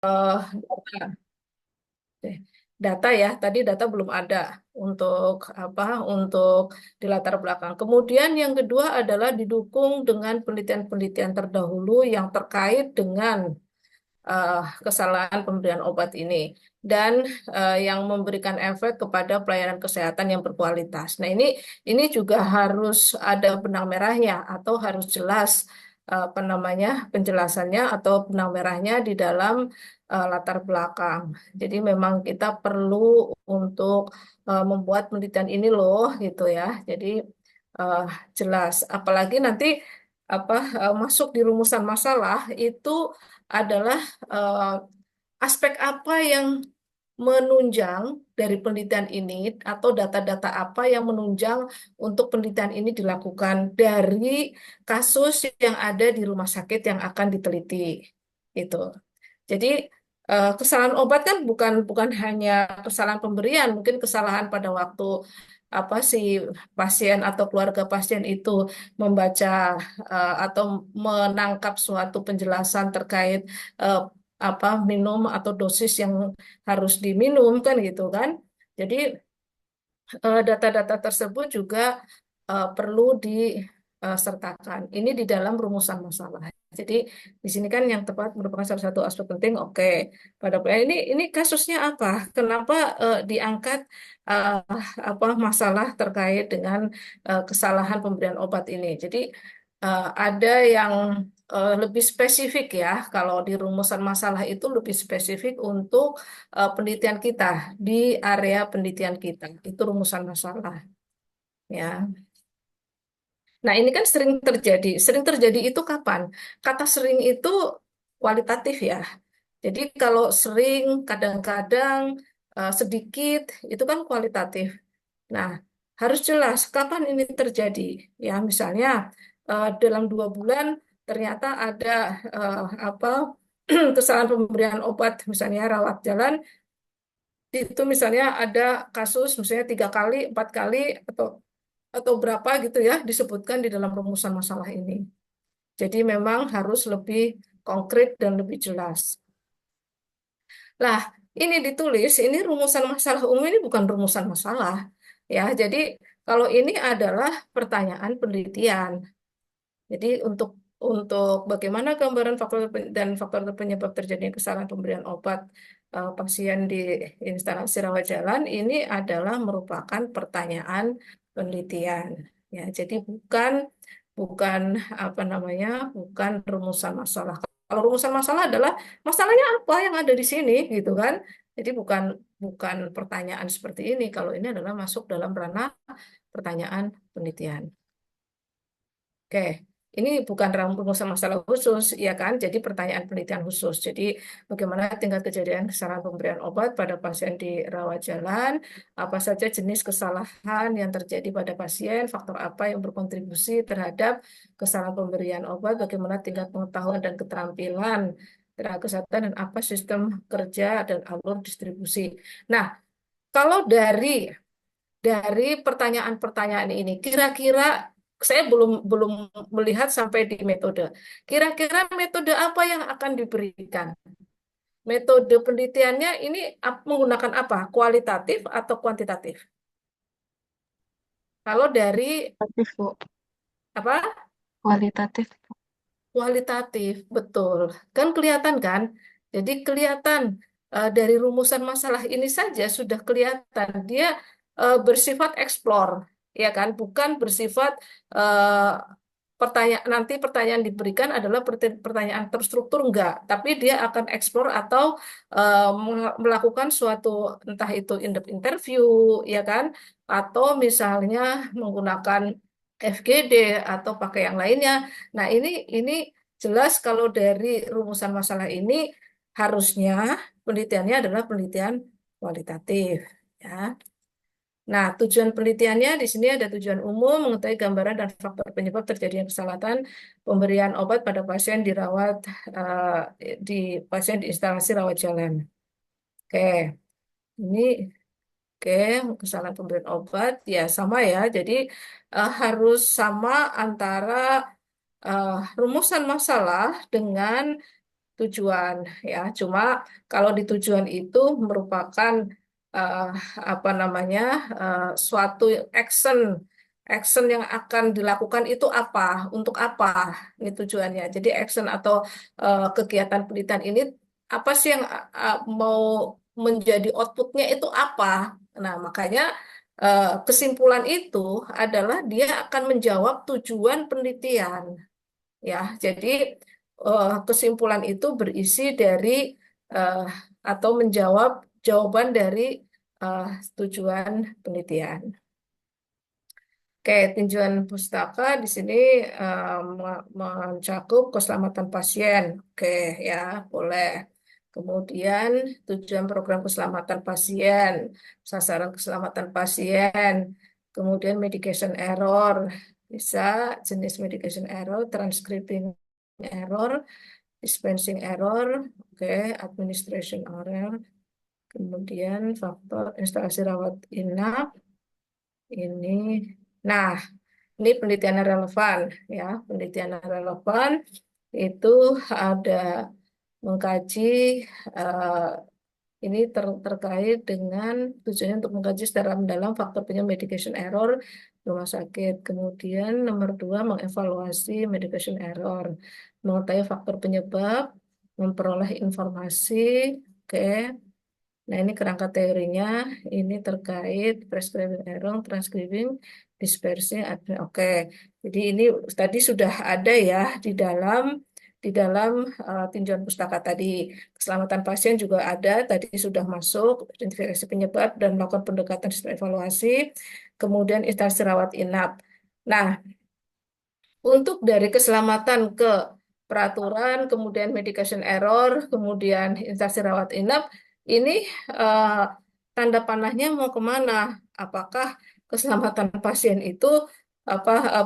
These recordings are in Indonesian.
Data. Eh, Data ya, tadi data belum ada untuk apa? Untuk di latar belakang. Kemudian yang kedua adalah didukung dengan penelitian-penelitian terdahulu yang terkait dengan eh, kesalahan pemberian obat ini dan yang memberikan efek kepada pelayanan kesehatan yang berkualitas. Nah, ini juga harus ada benang merahnya atau harus jelas apa namanya penjelasannya atau benang merahnya di dalam latar belakang. Jadi memang kita perlu untuk membuat penelitian ini loh gitu ya. Jadi eh, jelas. Apalagi nanti apa masuk di rumusan masalah itu adalah eh, aspek apa yang menunjang dari penelitian ini atau data-data apa yang menunjang untuk penelitian ini dilakukan dari kasus yang ada di rumah sakit yang akan diteliti itu. Jadi kesalahan obat kan bukan bukan hanya kesalahan pemberian, mungkin kesalahan pada waktu apa si pasien atau keluarga pasien itu membaca atau menangkap suatu penjelasan terkait eh, apa minum atau dosis yang harus diminum kan gitu kan. Jadi data-data tersebut juga perlu disertakan. Ini di dalam rumusan masalah. Jadi di sini kan yang tepat merupakan salah satu aspek penting. Oke, pada ini kasusnya apa? Kenapa diangkat eh, apa masalah terkait dengan kesalahan pemberian obat ini? Jadi ada yang lebih spesifik ya. Kalau di rumusan masalah itu lebih spesifik untuk penelitian kita di area penelitian kita. Itu rumusan masalah ya. Nah, ini kan sering terjadi. Sering terjadi itu kapan? Kata sering itu kualitatif ya. Jadi kalau sering, kadang-kadang, sedikit, itu kan kualitatif. Nah, harus jelas kapan ini terjadi. Ya, misalnya dalam 2 bulan ternyata ada apa kesalahan pemberian obat, misalnya rawat jalan, itu misalnya ada kasus misalnya 3 kali, 4 kali atau berapa gitu ya disebutkan di dalam rumusan masalah ini. Jadi memang harus lebih konkret dan lebih jelas. Lah, ini ditulis, ini rumusan masalah umum ini bukan rumusan masalah. Ya, jadi kalau ini adalah pertanyaan penelitian. Jadi untuk bagaimana gambaran faktor dan faktor penyebab terjadinya kesalahan pemberian obat pasien di instalasi rawat jalan ini adalah merupakan pertanyaan penelitian. Ya, jadi bukan bukan apa namanya, bukan rumusan masalah. Kalau rumusan masalah adalah masalahnya apa yang ada di sini, gitu kan? Jadi bukan bukan pertanyaan seperti ini. Kalau ini adalah masuk dalam ranah pertanyaan penelitian. Oke, ini bukan rumusan masalah khusus, ya kan? Jadi pertanyaan penelitian khusus. Jadi bagaimana tingkat kejadian kesalahan pemberian obat pada pasien di rawat jalan, apa saja jenis kesalahan yang terjadi pada pasien, faktor apa yang berkontribusi terhadap kesalahan pemberian obat, bagaimana tingkat pengetahuan dan keterampilan tenaga kesehatan, dan apa sistem kerja dan alur distribusi. Nah, kalau dari pertanyaan-pertanyaan ini, kira-kira saya belum belum melihat sampai di metode. Kira-kira metode apa yang akan diberikan? Metode penelitiannya ini menggunakan apa? Kualitatif atau kuantitatif? Kalau dari Kualitatif, Bu. apa? Kualitatif. Kualitatif, betul. Kan kelihatan kan? Jadi kelihatan dari rumusan masalah ini saja sudah kelihatan dia bersifat explore, ya kan? Bukan bersifat pertanyaan nanti pertanyaan diberikan adalah pertanyaan terstruktur enggak, tapi dia akan explore atau melakukan suatu entah itu in-depth interview, ya kan? Atau misalnya menggunakan FGD atau pakai yang lainnya. Nah, ini jelas kalau dari rumusan masalah ini harusnya penelitiannya adalah penelitian kualitatif, ya. Nah, tujuan penelitiannya di sini ada tujuan umum mengetahui gambaran dan faktor penyebab terjadinya kesalahan pemberian obat pada pasien dirawat di pasien di instalasi rawat jalan. Oke, ini oke kesalahan pemberian obat ya sama ya. Jadi harus sama antara rumusan masalah dengan tujuan ya. Cuma kalau di tujuan itu merupakan eh, apa namanya suatu action action yang akan dilakukan itu apa, untuk apa ini tujuannya. Jadi action atau kegiatan penelitian ini apa sih yang mau menjadi outputnya itu apa. Nah, makanya kesimpulan itu adalah dia akan menjawab tujuan penelitian. Ya, jadi kesimpulan itu berisi dari eh, atau menjawab jawaban dari eh, tujuan penelitian. Oke, tinjauan pustaka di sini mencakup keselamatan pasien. Oke, ya, boleh. Kemudian tujuan program keselamatan pasien, sasaran keselamatan pasien, kemudian medication error, bisa jenis medication error, transcribing error, dispensing error, oke, administration error, kemudian faktor instalasi rawat inap, ini. Nah, ini penelitian yang relevan ya. Penelitian yang relevan itu ada mengkaji eh, ini terkait dengan tujuannya untuk mengkaji secara mendalam faktor penyebab medication error rumah sakit. Kemudian nomor dua mengevaluasi medication error, mengetahui faktor penyebab, memperoleh informasi. Oke. Nah, ini kerangka teorinya, ini terkait prescribing error, transcribing, dispersing. Oke, jadi ini tadi sudah ada ya di dalam tinjauan pustaka tadi. Keselamatan pasien juga ada, tadi sudah masuk identifikasi penyebab dan melakukan pendekatan sistem evaluasi, kemudian instansi rawat inap. Nah, untuk dari keselamatan ke peraturan, kemudian medication error, kemudian instansi rawat inap, ini eh, tanda panahnya mau kemana? Apakah keselamatan pasien itu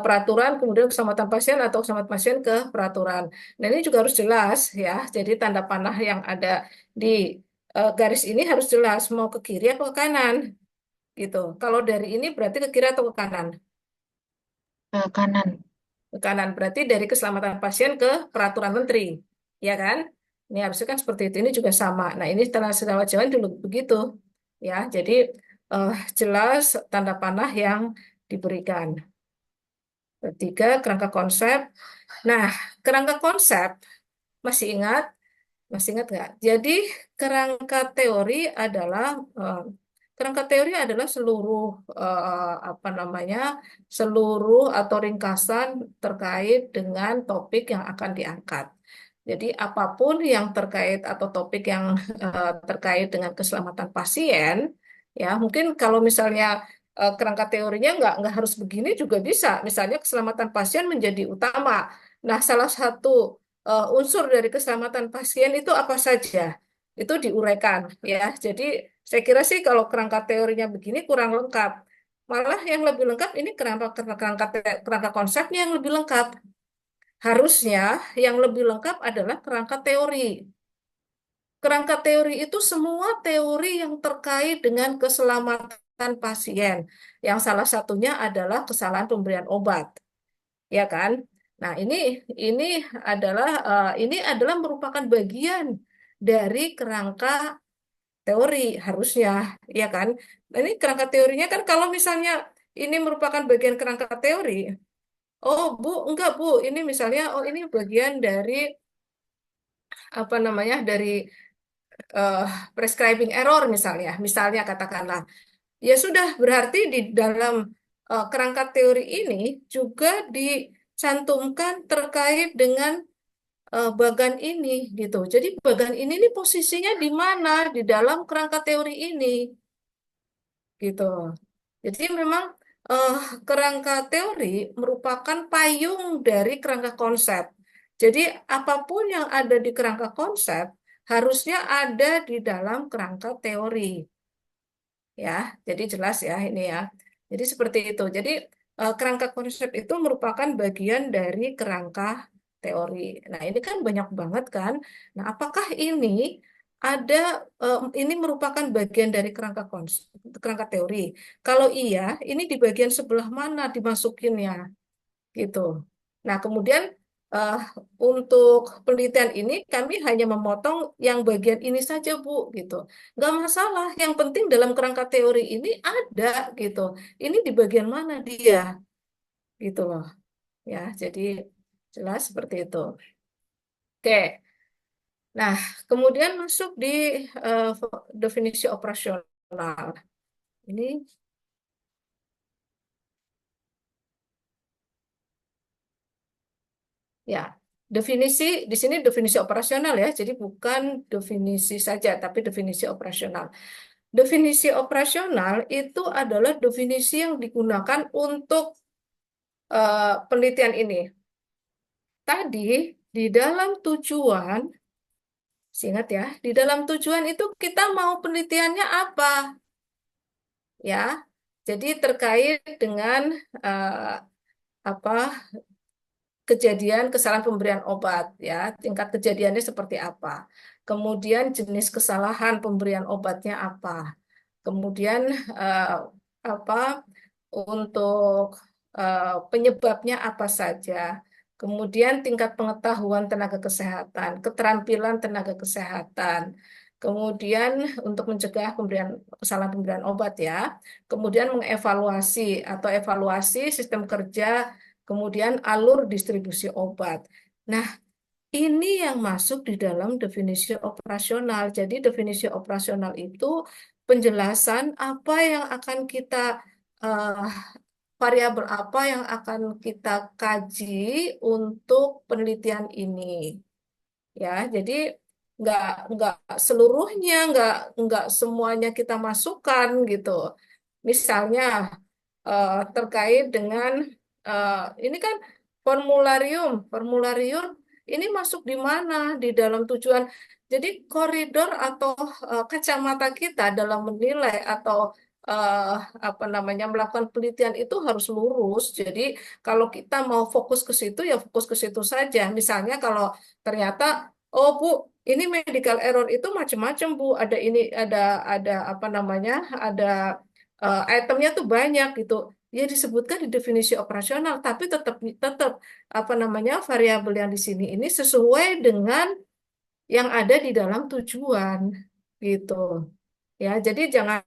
peraturan, kemudian keselamatan pasien atau keselamatan pasien ke peraturan. Nah ini juga harus jelas ya. Jadi tanda panah yang ada di garis ini harus jelas mau ke kiri atau ke kanan gitu. Kalau dari ini berarti ke kiri atau ke kanan? Ke kanan. Tekanan berarti dari keselamatan pasien ke peraturan menteri, ya kan? Ini harusnya kan seperti itu. Ini juga sama. Nah, ini tanda rawat jalan dulu begitu, ya. Jadi eh, jelas tanda panah yang diberikan. Ketiga, kerangka konsep. Nah, kerangka konsep masih ingat? Masih ingat nggak? Jadi kerangka teori adalah eh, kerangka teori adalah seluruh apa namanya seluruh atau ringkasan terkait dengan topik yang akan diangkat. Jadi apapun yang terkait atau topik yang terkait dengan keselamatan pasien, ya mungkin kalau misalnya kerangka teorinya nggak harus begini juga bisa. Misalnya keselamatan pasien menjadi utama. Nah, salah satu unsur dari keselamatan pasien itu apa saja? Itu diuraikan ya. Jadi saya kira sih kalau kerangka teorinya begini kurang lengkap. Malah yang lebih lengkap ini kerangka konsepnya yang lebih lengkap. Harusnya yang lebih lengkap adalah kerangka teori. Kerangka teori itu semua teori yang terkait dengan keselamatan pasien. Yang salah satunya adalah kesalahan pemberian obat, ya kan? Nah, ini ini adalah merupakan bagian dari kerangka teori harusnya, ya kan? Nah, ini kerangka teorinya kan kalau misalnya ini merupakan bagian kerangka teori, oh Bu, enggak Bu, ini misalnya oh ini bagian dari apa namanya dari eh, prescribing error misalnya katakanlah. Ya sudah, berarti di dalam kerangka teori ini juga dicantumkan terkait dengan bagan ini gitu. Jadi bagan ini nih posisinya di mana di dalam kerangka teori ini gitu. Jadi memang eh, kerangka teori merupakan payung dari kerangka konsep. Jadi apapun yang ada di kerangka konsep harusnya ada di dalam kerangka teori ya. Jadi jelas ya ini ya. Jadi seperti itu. Jadi kerangka konsep itu merupakan bagian dari kerangka teori. Nah, ini kan banyak banget kan. Nah, apakah ada ini merupakan bagian dari kerangka konsep, kerangka teori? Kalau iya, ini di bagian sebelah mana dimasukinnya gitu. Nah, kemudian eh, untuk penelitian ini kami hanya memotong yang bagian ini saja, Bu, gitu. Nggak masalah. Yang penting dalam kerangka teori ini ada, gitu. Ini di bagian mana dia, gitu loh. Ya, jadi jelas seperti itu. Oke. Nah, kemudian masuk di definisi operasional. Ini ya, definisi di sini definisi operasional ya. Jadi bukan definisi saja, tapi definisi operasional. Definisi operasional itu adalah definisi yang digunakan untuk penelitian ini. Tadi di dalam tujuan, ingat ya, di dalam tujuan itu kita mau penelitiannya apa, ya. Jadi terkait dengan eh, apa kejadian kesalahan pemberian obat, ya, tingkat kejadiannya seperti apa. Kemudian jenis kesalahan pemberian obatnya apa. Kemudian eh, apa untuk penyebabnya apa saja. Kemudian tingkat pengetahuan tenaga kesehatan, keterampilan tenaga kesehatan. Kemudian untuk mencegah kesalahan pemberian obat ya. Kemudian mengevaluasi atau evaluasi sistem kerja, kemudian alur distribusi obat. Nah, ini yang masuk di dalam definisi operasional. Jadi definisi operasional itu penjelasan apa yang akan kita eh, variabel apa yang akan kita kaji untuk penelitian ini. Ya, jadi nggak nggak seluruhnya, nggak semuanya kita masukkan gitu. Misalnya terkait dengan eh, ini kan formularium ini masuk di mana di dalam tujuan. Jadi koridor atau kacamata kita dalam menilai atau eh, apa namanya melakukan penelitian itu harus lurus. Jadi kalau kita mau fokus ke situ ya fokus ke situ saja. Misalnya kalau ternyata oh Bu, ini medical error itu macam-macam Bu. Ada ini ada apa namanya? Ada itemnya tuh banyak gitu. Ya disebutkan di definisi operasional, tapi tetap tetap apa namanya variabel yang di sini ini sesuai dengan yang ada di dalam tujuan gitu. Ya, jadi jangan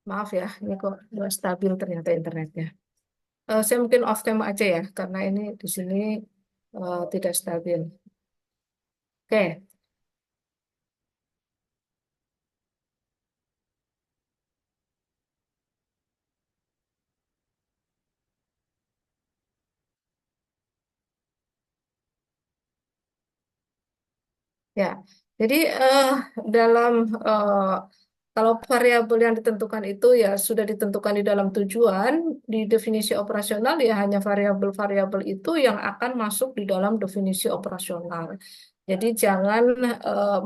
maaf ya, ini kok nggak stabil ternyata internetnya. Saya mungkin off cam aja ya, karena ini di sini tidak stabil. Oke, ya. Jadi dalam Kalau variabel yang ditentukan itu ya sudah ditentukan di dalam tujuan, di definisi operasional ya hanya variabel-variabel itu yang akan masuk di dalam definisi operasional. Jadi jangan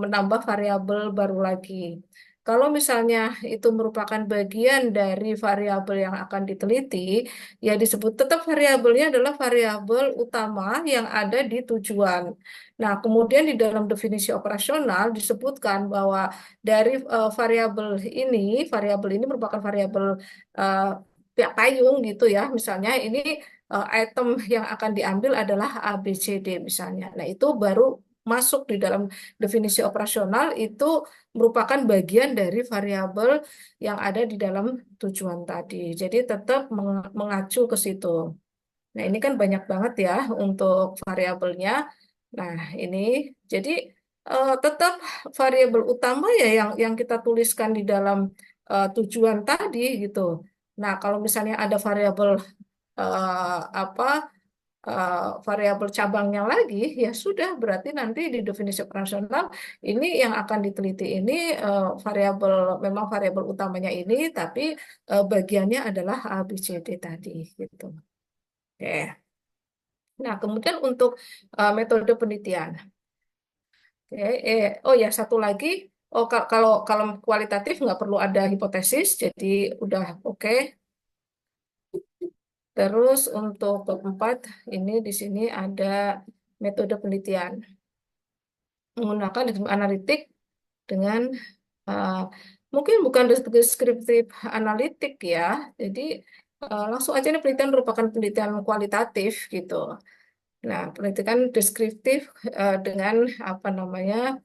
menambah variabel baru lagi. Kalau misalnya itu merupakan bagian dari variabel yang akan diteliti, ya disebut tetap variabelnya adalah variabel utama yang ada di tujuan. Nah, kemudian di dalam definisi operasional disebutkan bahwa dari variabel ini merupakan variabel eh, pihak payung gitu ya. Misalnya ini item yang akan diambil adalah A, B, C, D misalnya. Nah, itu baru masuk di dalam definisi operasional itu merupakan bagian dari variabel yang ada di dalam tujuan tadi. Jadi tetap mengacu ke situ. Nah, ini kan banyak banget ya untuk variabelnya. Nah, ini jadi tetap variabel utama ya yang kita tuliskan di dalam tujuan tadi gitu. Nah, kalau misalnya ada variabel apa variabel cabangnya lagi, ya sudah berarti nanti di definisi operasional ini yang akan diteliti ini variabel memang variabel utamanya ini, tapi bagiannya adalah A, B, C, D tadi gitu. Oke. Nah, kemudian untuk metode penelitian. Oke, oh ya satu lagi. Oh, kalau kalau kualitatif nggak perlu ada hipotesis, jadi udah oke. Terus untuk keempat, ini di sini ada metode penelitian menggunakan analitik dengan uh, mungkin bukan deskriptif analitik ya. Jadi langsung aja ini penelitian merupakan penelitian kualitatif gitu. Nah, penelitian deskriptif dengan apa namanya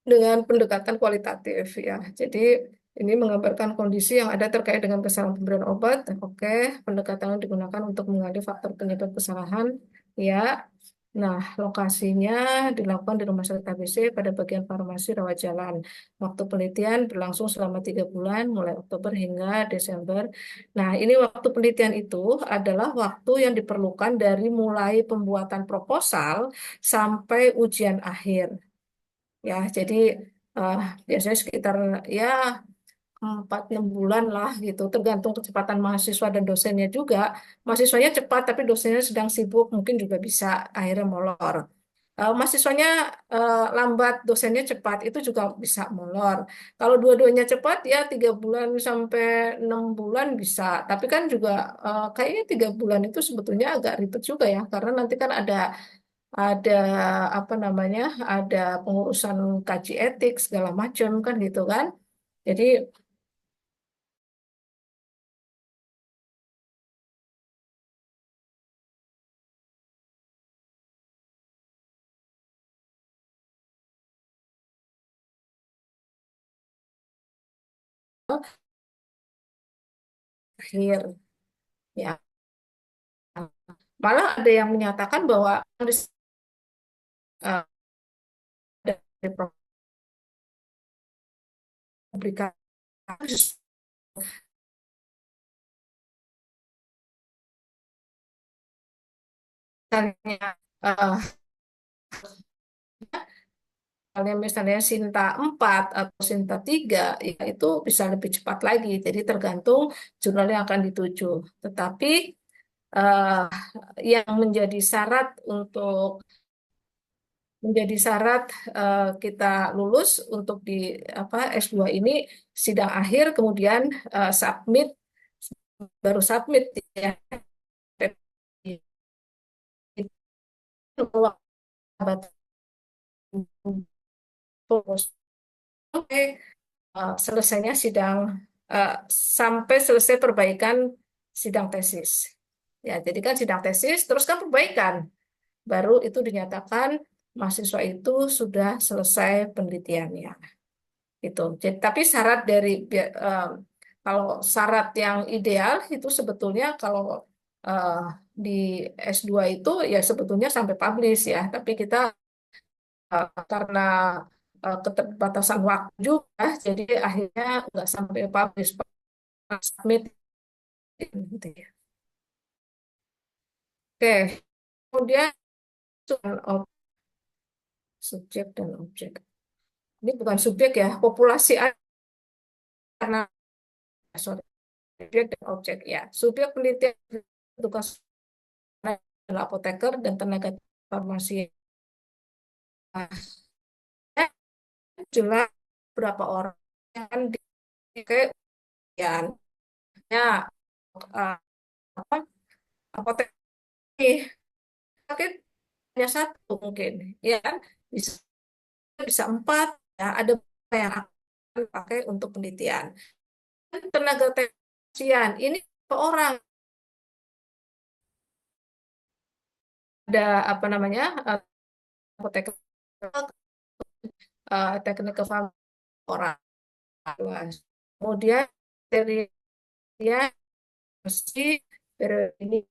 dengan pendekatan kualitatif ya. Jadi ini menggambarkan kondisi yang ada terkait dengan kesalahan pemberian obat. Oke, pendekatan yang digunakan untuk menggali faktor penyebab kesalahan. Ya, nah lokasinya dilakukan di Rumah Sakit ABC pada bagian farmasi rawat jalan. Waktu penelitian berlangsung selama 3 bulan, mulai Oktober hingga Desember. Nah, ini waktu penelitian itu adalah waktu yang diperlukan dari mulai pembuatan proposal sampai ujian akhir. Ya, jadi eh, biasanya sekitar ya 4-6 bulan lah gitu, tergantung kecepatan mahasiswa dan dosennya juga. Mahasiswanya cepat, tapi dosennya sedang sibuk, mungkin juga bisa akhirnya molor. Mahasiswanya lambat, dosennya cepat, itu juga bisa molor. Kalau dua-duanya cepat, ya 3 bulan sampai 6 bulan bisa. Tapi kan juga kayaknya 3 bulan itu sebetulnya agak ribet juga ya, karena nanti kan ada apa namanya ada pengurusan kaji etik segala macam kan gitu kan jadi akhir ya malah ada yang menyatakan bahwa dari publikasi misalnya kalau misalnya Sinta 4 atau Sinta 3 ya itu bisa lebih cepat lagi jadi tergantung jurnal yang akan dituju tetapi eh, yang menjadi syarat kita lulus untuk di apa S2 ini sidang akhir kemudian submit baru submit ya itu oke selesainya sidang eh, sampai selesai perbaikan sidang tesis ya jadi kan sidang tesis terus kan perbaikan baru itu dinyatakan mahasiswa itu sudah selesai penelitiannya itu. Jadi, tapi syarat dari kalau syarat yang ideal itu sebetulnya kalau eh, di S2 itu ya sebetulnya sampai publish ya. Tapi kita karena keterbatasan waktu juga, jadi akhirnya nggak sampai publish, submit gitu ya. Oke, kemudian subjek dan objek. Ini bukan subjek ya, populasi karena sorry, subjek dan objek ya. Subjek penelitian tugas adalah apoteker dan tenaga farmasi. Nah, jelas berapa orang yang kayak ya eh, apa apotek sakit hanya satu mungkin ya kan bisa bisa empat ya ada yang akan pakai untuk penelitian tenaga teknisian ini orang ada apa namanya apoteker teknik kefarmasian orang kemudian dari dia mesti ini